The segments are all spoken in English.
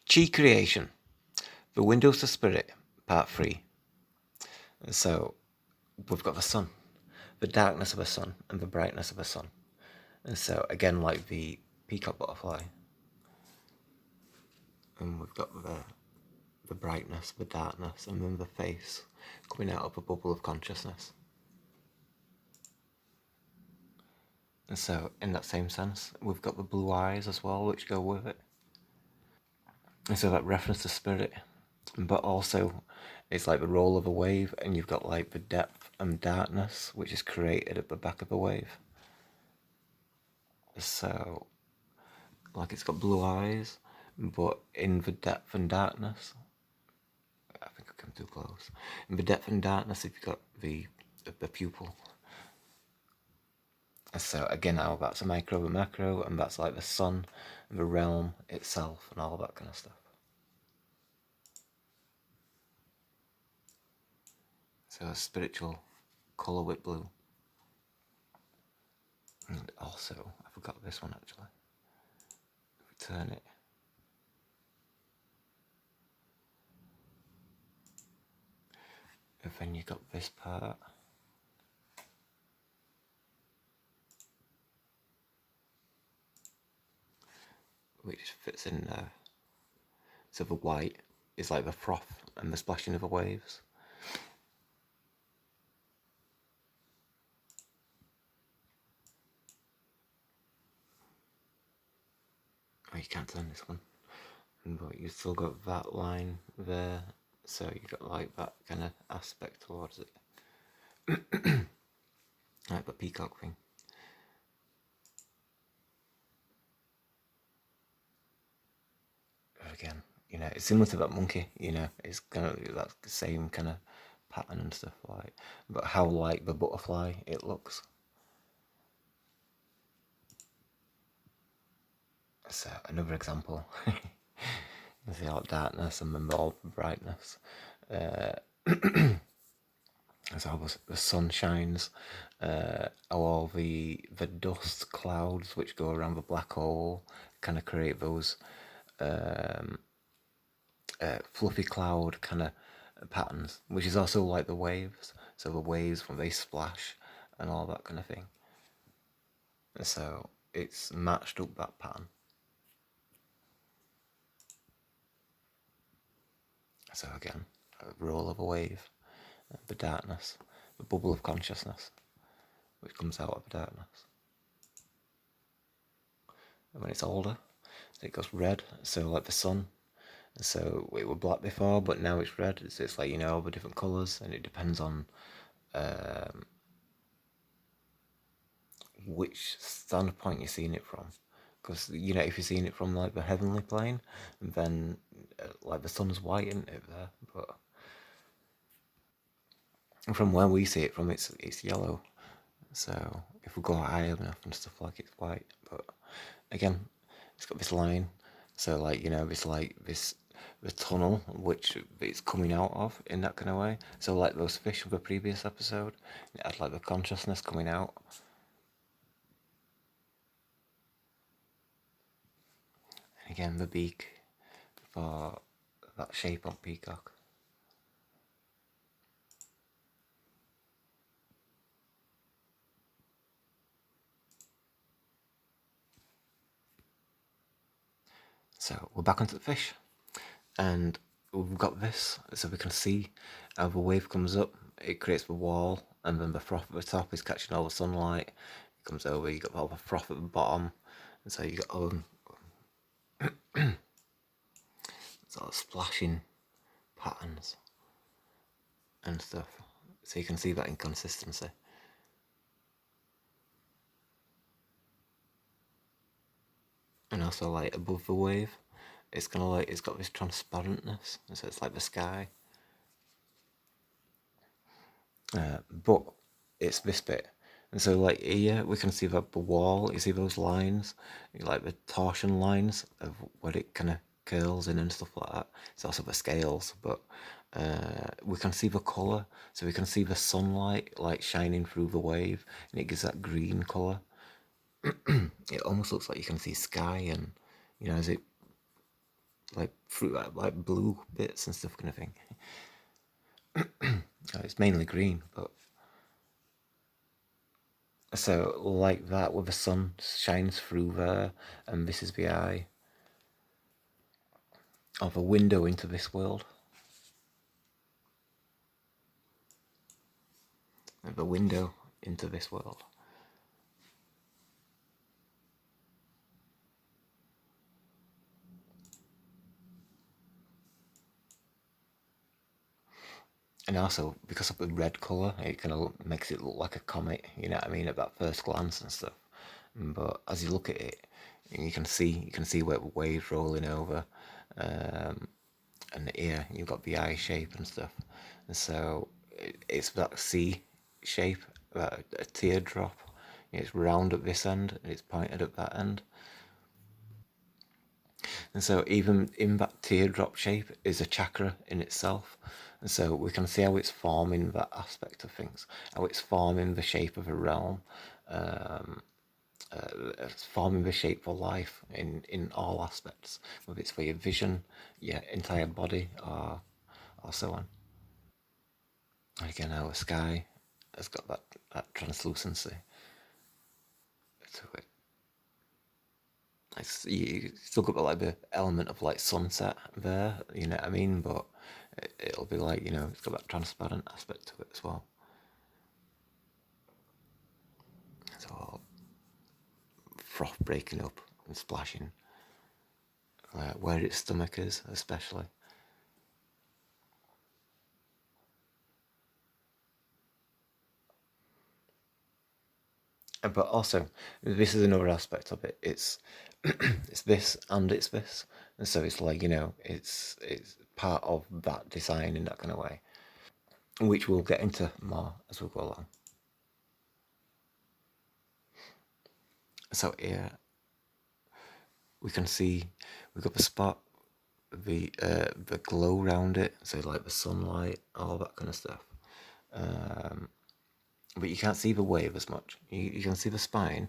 Chi Creation, The Windows to Spirit, Part 3. So, we've got the sun, the darkness of a sun, and the brightness of a sun. And so, again, like the peacock butterfly. And we've got the brightness, the darkness, and then the face coming out of a bubble of consciousness. And so, in that same sense, we've got the blue eyes as well, which go with it. And so that reference to spirit, but also it's like the roll of a wave, and you've got like the depth and darkness, which is created at the back of the wave. So, like it's got blue eyes, but in the depth and darkness, I think I come too close. In the depth and darkness, you've got the pupil. So again, now that's a micro and macro, and that's like the sun, and the realm itself, and all that kind of stuff. So a spiritual colour with blue. And also, I forgot this one actually. If we turn it. And then you got this part. Which fits in there. So the white is like the froth and the splashing of the waves. Oh, you can't turn this one. But you've still got that line there. So you got like that kind of aspect towards it. Like the peacock thing. Again, you know, it's similar to that monkey, you know, it's kind of that same kind of pattern and stuff like, but how like the butterfly it looks. So another example, see all darkness and then all brightness. As how the sun shines, all the dust clouds which go around the black hole kind of create those fluffy cloud kind of patterns, which is also like the waves. So the waves when they splash and all that kind of thing. And so it's matched up that pattern. So again, a roll of a wave, the darkness, the bubble of consciousness, which comes out of the darkness. And when it's older, it goes red, so like the sun. And so it was black before, but now it's red. So it's like, you know, all the different colours, and it depends on which standpoint you're seeing it from. Because, you know, if you're seeing it from like the heavenly plane, then like the sun's white, isn't it, there? But from where we see it from, it's yellow. So if we go high enough and stuff, like it's white. But again, it's got this line. So like, you know, it's like this the tunnel which it's coming out of in that kind of way. So like those fish of the previous episode, it had like the consciousness coming out. And again, the beak for that shape on peacock. So we're back onto the fish, and we've got this, so we can see how the wave comes up, it creates the wall, and then the froth at the top is catching all the sunlight. It comes over, you got all the froth at the bottom, and so you got all sort of splashing patterns and stuff. So you can see that inconsistency. And also like above the wave, it's kind of like it's got this transparentness, and so it's like the sky. But it's this bit, and so like here we can see that the wall. You see those lines, like the torsion lines of where it kind of curls in and stuff like that. It's also the scales, but we can see the colour, so we can see the sunlight like shining through the wave, and it gives that green colour. It almost looks like you can see sky, and you know, as it like fruit, like blue bits and stuff kind of thing. It's mainly green, but so like that, where the sun shines through there, and this is the eye of a window into this world. The window into this world. And also, because of the red colour, it kind of makes it look like a comet, you know what I mean, at that first glance and stuff. But as you look at it, you can see where the waves rolling over, um, and here you've got the eye shape and stuff. And so it's that C shape, a teardrop. It's round at this end and it's pointed at that end. And so even in that teardrop shape is a chakra in itself. And so we can see how it's forming that aspect of things, how it's forming the shape of a realm, um, it's forming the shape for life in all aspects, whether it's for your vision, your entire body, or so on. And again, our sky has got that translucency to it. You still got like the element of like sunset there, you know what I mean? But it'll be like, it's got that transparent aspect to it as well. So all froth breaking up and splashing, where its stomach is, especially. But also, this is another aspect of it. It's it's this and it's this, and so it's like it's part of that design in that kind of way, which we'll get into more as we go along. So here we can see we've got the spot, the glow around it, so like the sunlight, all that kind of stuff. But you can't see the wave as much. You can see the spine,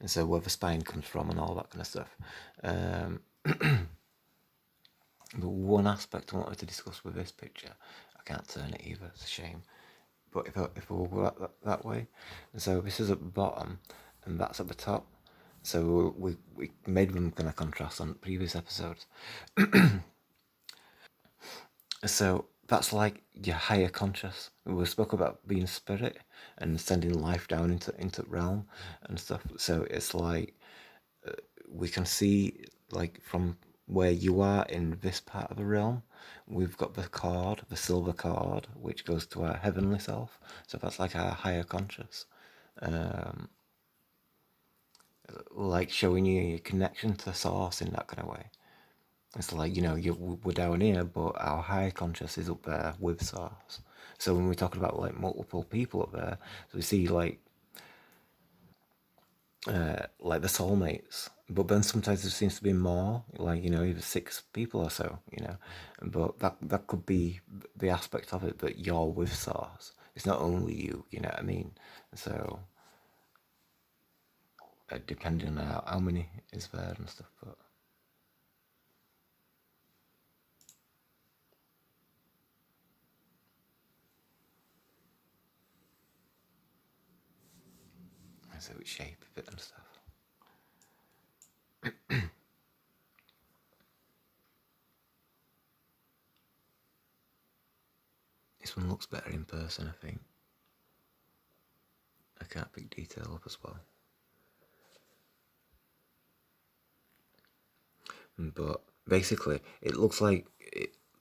and so where the spine comes from and all that kind of stuff. Um, but one aspect I wanted to discuss with this picture, I can't turn it either. It's a shame. But if I will go that way, and so this is at the bottom, and that's at the top. So we made them kind of contrast on previous episodes. So that's like your higher conscious. We spoke about being spirit and sending life down into realm and stuff. So it's like we can see like from where you are in this part of the realm, we've got the cord, the silver cord, which goes to our heavenly self. So that's like our higher conscious, um, like showing you your connection to the source in that kind of way. It's like, we're down here, but our higher conscious is up there with source. So when we're talking about like multiple people up there, so we see like the soulmates, but then sometimes there seems to be more, like either 6 people or so, but that could be the aspect of it that you're with source. It's not only you, you know what I mean? So depending on how many is there and stuff, but so it's shape of it and stuff. This one looks better in person, I think. I can't pick detail up as well. But basically, it looks like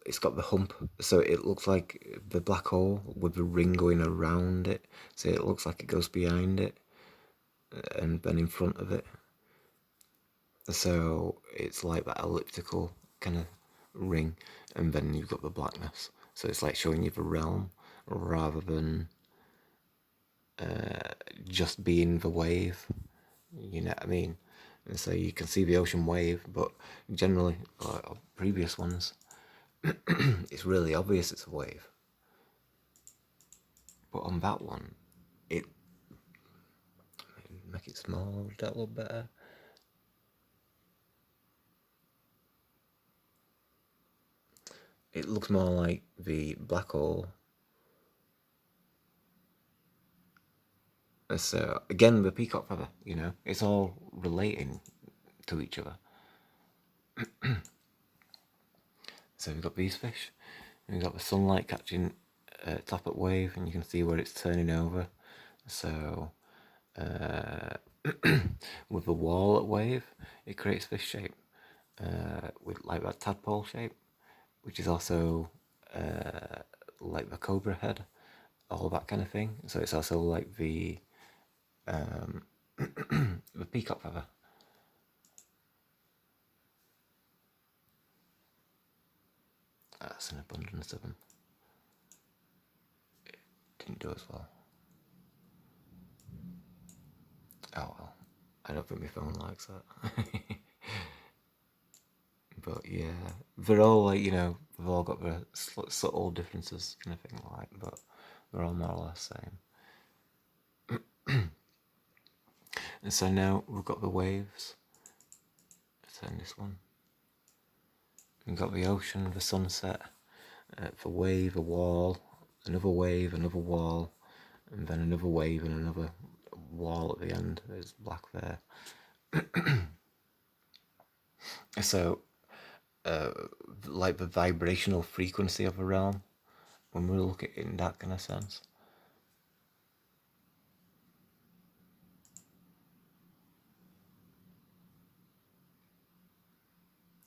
it's got the hump, so it looks like the black hole with the ring going around it. So it looks like it goes behind it and then in front of it. So it's like that elliptical kind of ring, and then you've got the blackness. So it's like showing you the realm rather than just being the wave. You know what I mean? And so you can see the ocean wave, but generally, previous ones, it's really obvious it's a wave. But on that one, it make it small, that a little better. it looks more like the black hole. So again, the peacock feather, it's all relating to each other. So we've got these fish, and we've got the sunlight catching top at wave, and you can see where it's turning over. So with the wall at wave, it creates this shape with like that tadpole shape, which is also like the cobra head, all that kind of thing. So it's also like the the peacock feather. That's an abundance of them. It didn't do as well. Oh well, I don't think my phone likes that. But yeah, they're all like, they've all got their subtle differences kind of thing, like, but they're all more or less same. And so now we've got the waves. Turn this one. We've got the ocean, the sunset, the wave, a wall, another wave, another wall, and then another wave and another wall at the end. There's black there. So, like the vibrational frequency of a realm, when we look at it in that kind of sense.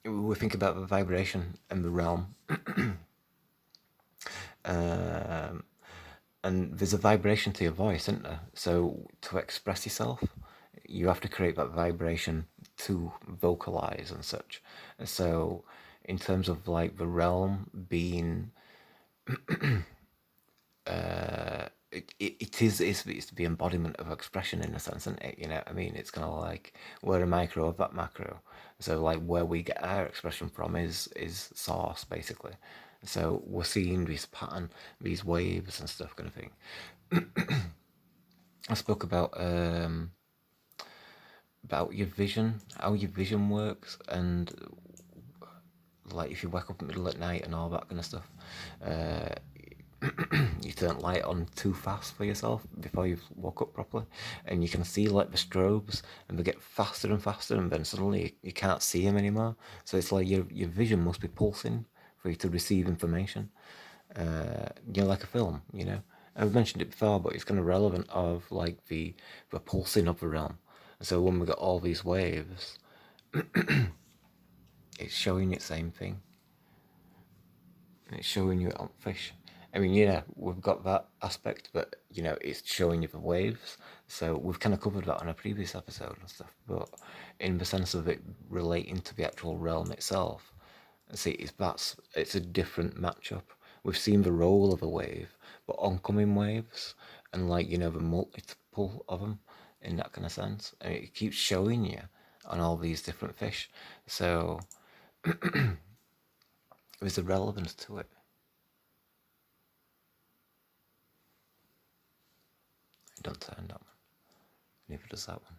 We think about the vibration and the realm. And there's a vibration to your voice, isn't there? So to express yourself, you have to create that vibration to vocalize and such. So in terms of like the realm being it's the embodiment of expression in a sense, isn't it? You know what I mean? It's kind of like we're a micro of that macro. So like where we get our expression from is source basically. So we're seeing this pattern, these waves and stuff kind of thing. I spoke about your vision, how your vision works, and like if you wake up in the middle at night and all that kind of stuff. You turn light on too fast for yourself before you've woke up properly, and you can see like the strobes, and they get faster and faster, and then suddenly you can't see them anymore. So it's like your vision must be pulsing for you to receive information. Like a film. I've mentioned it before, but it's kind of relevant of like the pulsing of the realm. And so when we got all these waves, it's showing you the same thing. It's showing you it on fish. I mean, yeah, we've got that aspect, but it's showing you the waves. So we've kind of covered that on a previous episode and stuff. But in the sense of it relating to the actual realm itself, see, it's a different matchup. We've seen the role of a wave, but oncoming waves and like the multiple of them in that kind of sense, and it keeps showing you on all these different fish. So there's a relevance to it. It don't turn that one. Neither does that one.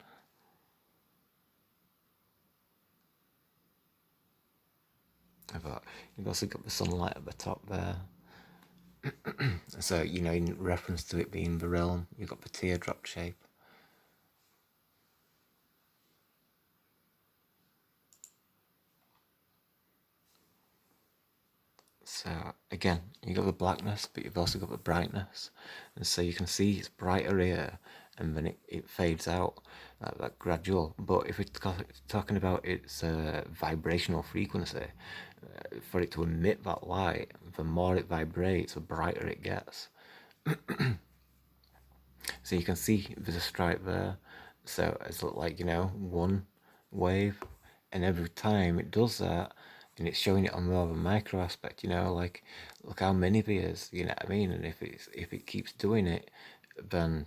But you've also got the sunlight at the top there. So, in reference to it being the realm, you've got the teardrop shape. So, again, you've got the blackness, but you've also got the brightness. And so you can see it's brighter here, and then it fades out, that gradual. But if we're talking about its vibrational frequency, for it to emit that light, the more it vibrates, the brighter it gets. So you can see there's a stripe there. So it's like, one wave. And every time it does that, and it's showing it on more of a micro aspect, like look how many there's, you know what I mean? And if it keeps doing it, then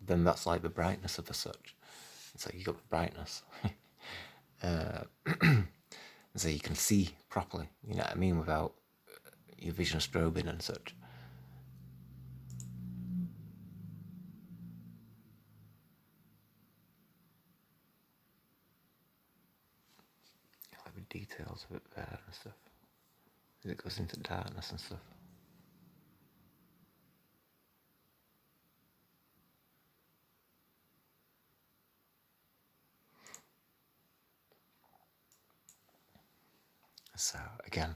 then that's like the brightness of the such. It's like you got the brightness. So you can see properly, you know what I mean, without your vision strobing and such. Like the details of it there and stuff. as it goes into darkness and stuff. So again,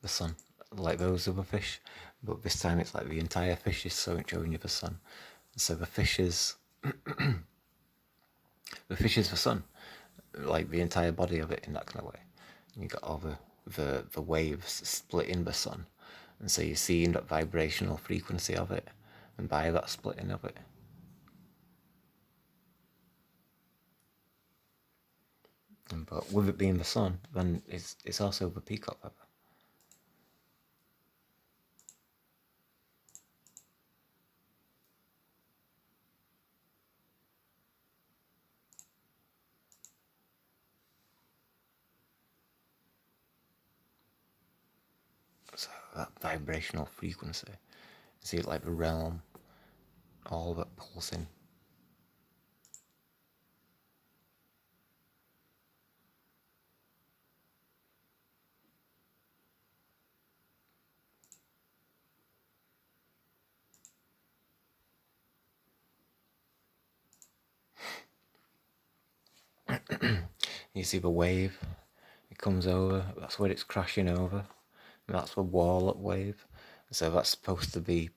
the sun, like those other fish, but this time it's like the entire fish is showing you the sun. So the fish is the sun, like the entire body of it in that kind of way. And you got all the waves splitting the sun, and so you're seeing that vibrational frequency of it, and by that splitting of it. But with it being the sun, then it's also the peacock feather. So that vibrational frequency, see it like the realm, all of it pulsing. You see the wave, it comes over, that's what it's crashing over, and that's the wall at wave. So that's supposed to be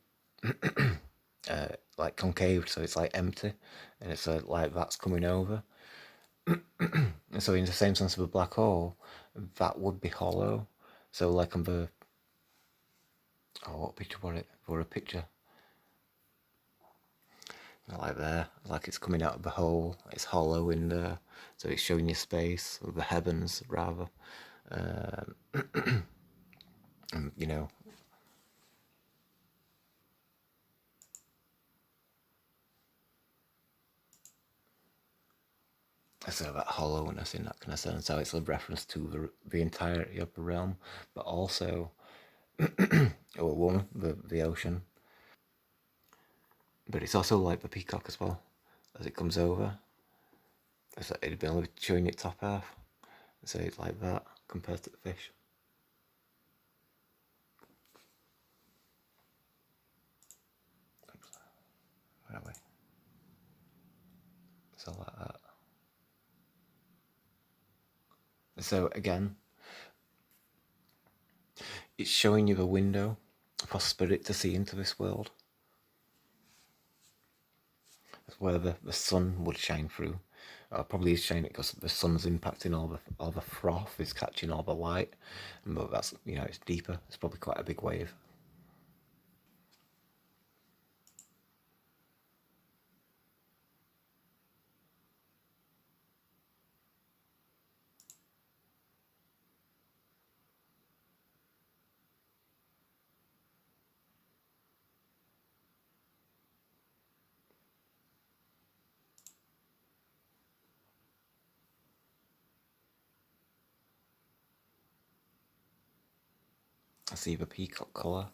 like concave, so it's like empty, and it's like that's coming over. And so in the same sense of a black hole, that would be hollow. So like on the what picture was it? For a picture, like there, like it's coming out of the hole. It's hollow in there, so it's showing you space, or the heavens rather. And, you know, so that hollowness in that kind of sense. So it's a reference to the entirety of the realm, but also, one, the ocean. But it's also like the peacock as well, as it comes over. It's like it'd be only showing it top half. So it's like that compared to the fish. Where are we? So like that. So again, it's showing you the window for spirit to see into this world. It's where the sun would shine through. Probably is shining because the sun's impacting all the froth is catching all the light, but that's it's deeper. It's probably quite a big wave. I see the peacock colour.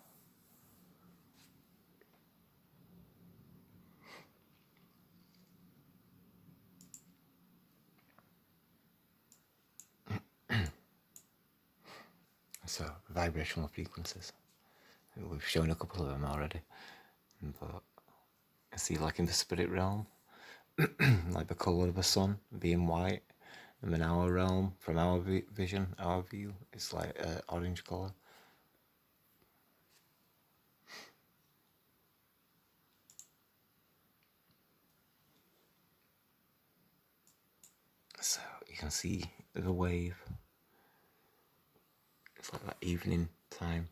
So vibrational frequencies. We've shown a couple of them already, but I see like in the spirit realm, like the colour of the sun being white, and then our realm, from our vision, our view, it's like orange colour. So you can see the wave. It's like that evening time.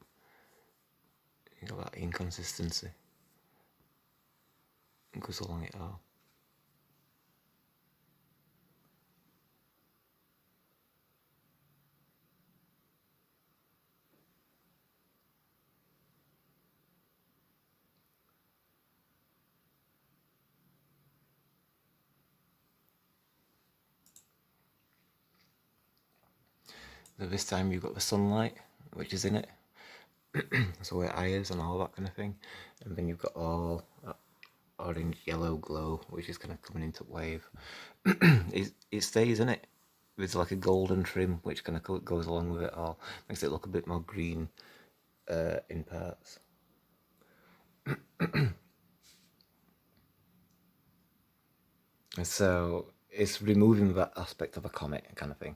You got that inconsistency. It goes along it all. So this time you've got the sunlight, which is in it. So where eye is and all that kind of thing. And then you've got all that orange yellow glow, which is kind of coming into wave. It stays in it. there's like a golden trim which kind of goes along with it all, makes it look a bit more green in parts. And so it's removing that aspect of a comic kind of thing.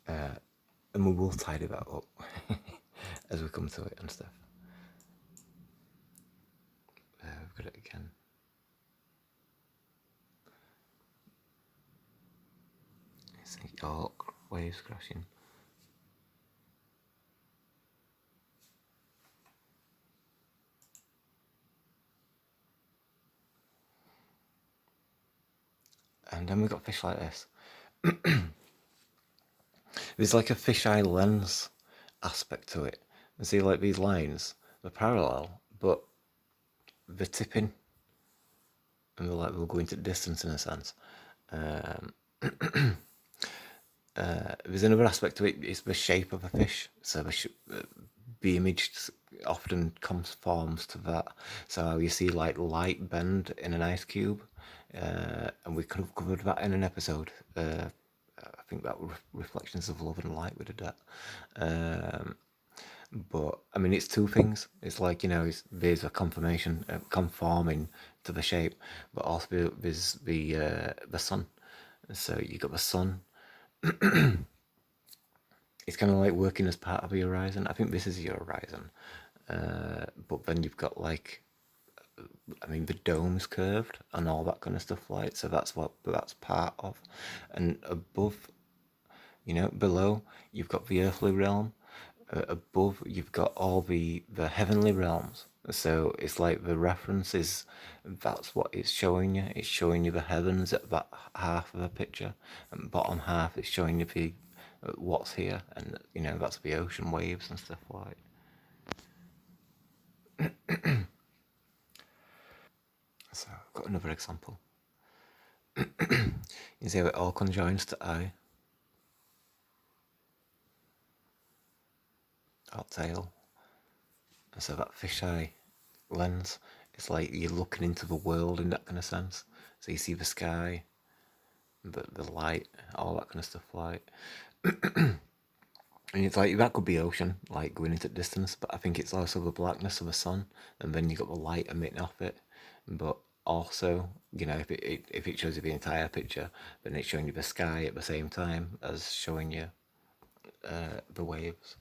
And we will tidy that up as we come to it and stuff. We've got it again. It's York waves crashing. And then we've got fish like this. There's like a fisheye lens aspect to it. And see, like these lines, they're parallel, but they're tipping, and they'll go into distance in a sense. There's another aspect to it. It's the shape of a fish. So the image often conforms to that. So you see like light bend in an ice cube, and we could have covered that in an episode. I think that Reflections of Love and Light we did that. But I mean, it's two things. It's like, there's a confirmation, conforming to the shape, but also there's the sun. So you got the sun. It's kind of like working as part of your horizon. I think this is your horizon, but then you've got like, I mean, the dome's curved and all that kind of stuff. Like, so that's part of, and above, below you've got the earthly realm. Above you've got all the heavenly realms. So it's like the reference is, that's what it's showing you. It's showing you the heavens at that half of the picture, and bottom half it's showing you the what's here, and that's the ocean waves and stuff like. So I've got another example. You see how it all conjoins to eye, or tail. And so that fisheye lens, it's like you're looking into the world in that kind of sense. So you see the sky, the light, all that kind of stuff like. And it's like that could be ocean, like going into distance, but I think it's also the blackness of the sun, and then you got the light emitting off it. But also, if it shows you the entire picture, then it's showing you the sky at the same time as showing you the waves.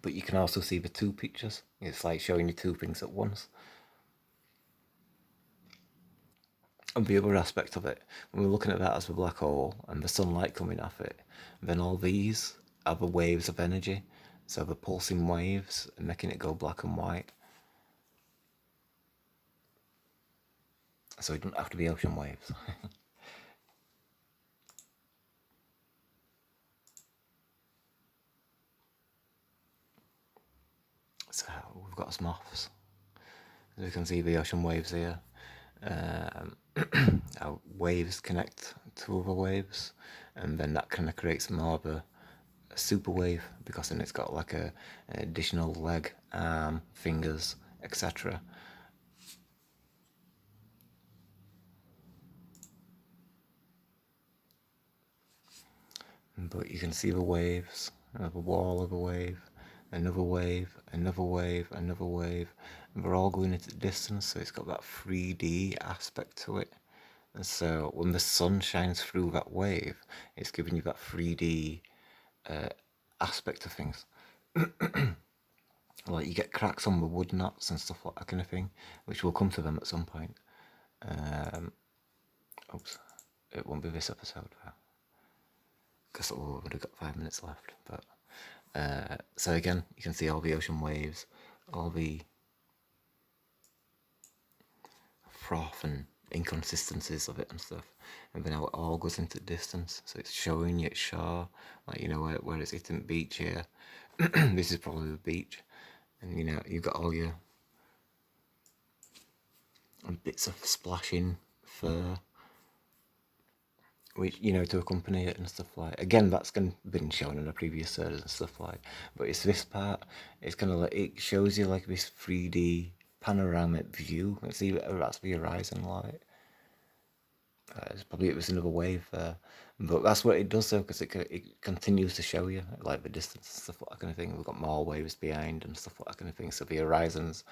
But you can also see the two pictures. It's like showing you two things at once. And the other aspect of it, when we're looking at that as a black hole and the sunlight coming off it, then all these are the waves of energy. So the pulsing waves and making it go black and white. So it doesn't have to be ocean waves. So we've got us moths. As you can see the ocean waves here. Our waves connect to other waves, and then that kind of creates more of a super wave, because then it's got like an additional leg, arm, fingers, etc. But you can see the waves, the wall of a wave, another wave, another wave, another wave, and they're all going into distance, so it's got that 3D aspect to it. And so when the sun shines through that wave, it's giving you that 3D aspect of things. Like you get cracks on the wood nuts and stuff like that kind of thing, which we'll come to them at some point. Oops, it won't be this episode because we've only got 5 minutes left. But so again, you can see all the ocean waves, all the froth and inconsistencies of it and stuff, and then how it all goes into distance. So it's showing you its shore, like where it's hitting beach here. This is probably the beach, and you've got all your bits of splashing fur, which to accompany it and stuff like. Again, that's been shown in a previous series and stuff like. But it's this part. It's kind of like it shows you like this 3D panoramic view. Let's see, that's the horizon light. It was another wave there, but that's what it does though, because it continues to show you like the distance and stuff like that kind of thing. We've got more waves behind and stuff like that kind of thing. So the horizons,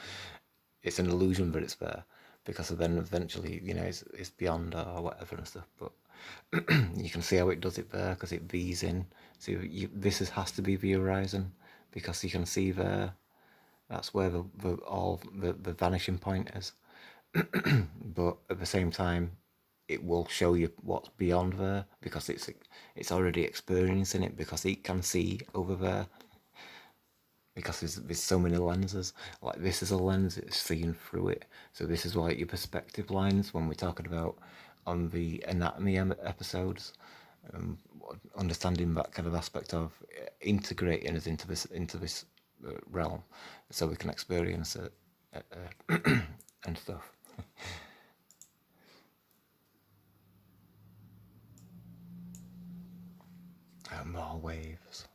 it's an illusion, but it's there because then eventually, it's beyond or whatever and stuff. But you can see how it does it there because it V's in. So has to be the horizon because you can see there. That's where the vanishing point is. But at the same time, it will show you what's beyond there because it's already experiencing it because it can see over there because there's so many lenses. Like this is a lens, it's seeing through it. So this is like your perspective lines when we're talking about on the anatomy episodes, understanding that kind of aspect of integrating us into this realm, so we can experience it and stuff. More waves.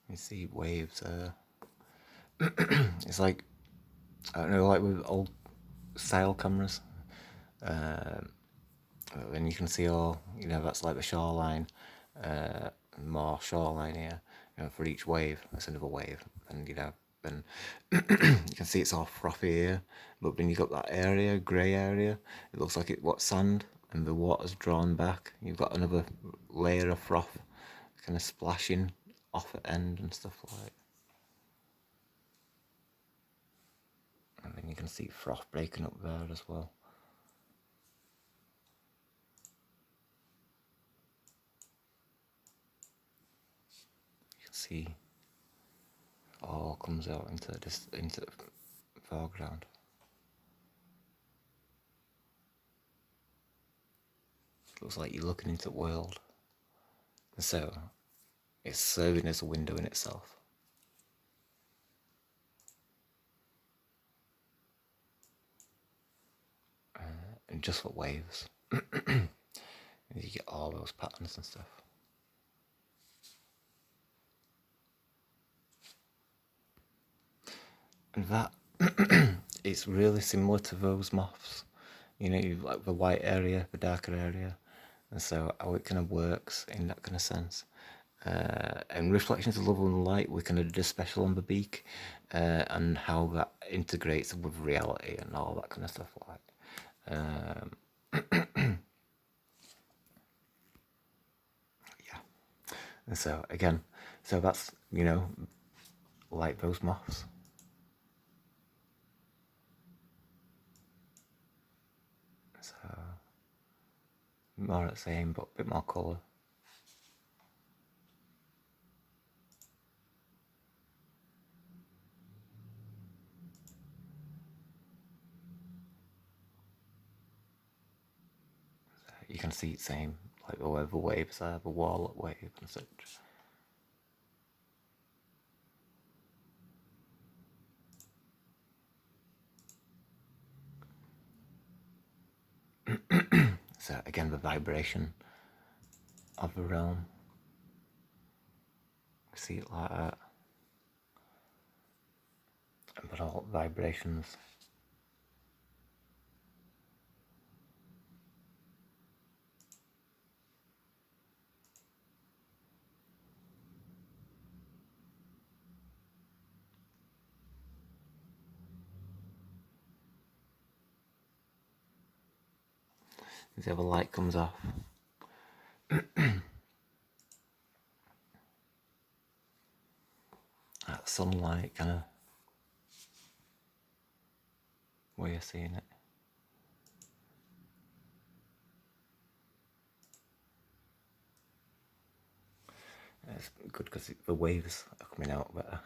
You see waves. It's like, I don't know, like with old style cameras. And you can see all, that's like the shoreline, more shoreline here. For each wave, that's another wave, and then you can see it's all frothy here. But then you've got that area, grey area. It looks like what's sand, and the water's drawn back. You've got another layer of froth, kind of splashing off at end and stuff like. And then you can see froth breaking up there as well. You can see all comes out into the foreground. It looks like you're looking into the world. And so it's serving as a window in itself. And just for waves. And you get all those patterns and stuff. And that it's really similar to those moths. You've like the white area, the darker area. And so how it kind of works in that kind of sense. And reflections of love and light, we kind of did a special on the beak, and how that integrates with reality and all that kind of stuff like. Yeah. And so again, that's like those moths. So more the same, but a bit more colour. You can see it same, like the waves there, the wall wave and such. So again, the vibration of the realm. See it like that. But all vibrations. As the other light comes off. That sunlight kind of where you're seeing it. It's good because the waves are coming out better.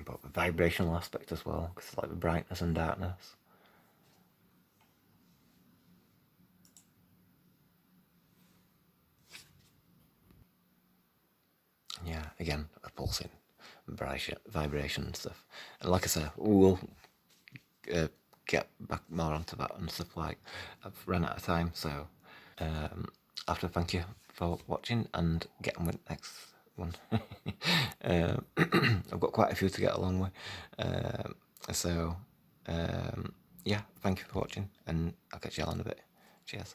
But the vibrational aspect as well, because it's like the brightness and darkness. Yeah, again, a pulsing vibration and stuff. And like I said, we'll uh, get back more onto that and stuff. Like, I've run out of time, so I have to thank you for watching and get on with the next one. I've got quite a few to get along with. So, yeah, thank you for watching, and I'll catch you all in a bit. Cheers.